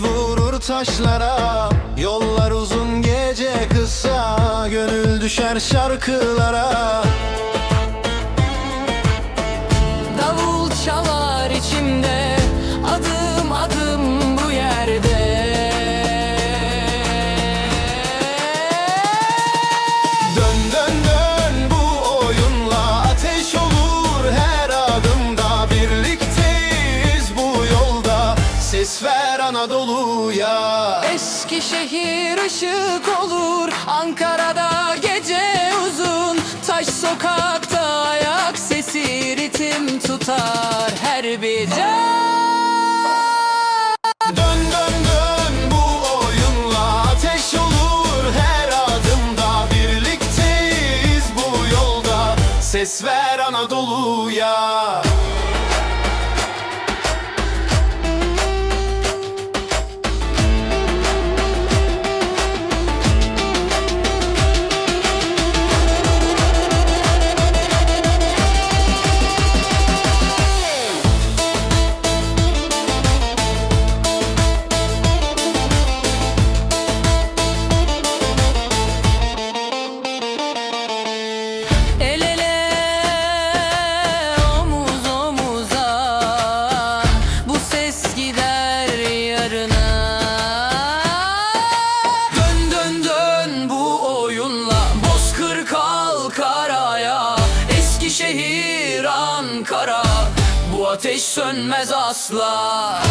ateş vurur taşlara. Yollar uzun, gece kısa, gönül düşer şarkılara. Davul çalar içimde, adım adım bu yerde. Dön dön dön bu oyunla, ateş olur her adımda. Birlikteyiz bu yolda, ses ver Anadolu'ya. Eskişehir ışık olur, Ankara'da gece uzun. Taş sokakta ayak sesi ritim tutar her bir Dön dön dön bu oyunla, ateş olur her adımda. Birlikteyiz bu yolda, ses ver Anadolu'ya. El ele, omuz omuza, bu ses gider yarına. Dön dön dön bu oyunla, Bozkır kalkar ayağa. Eskişehir, Ankara, bu ateş sönmez asla.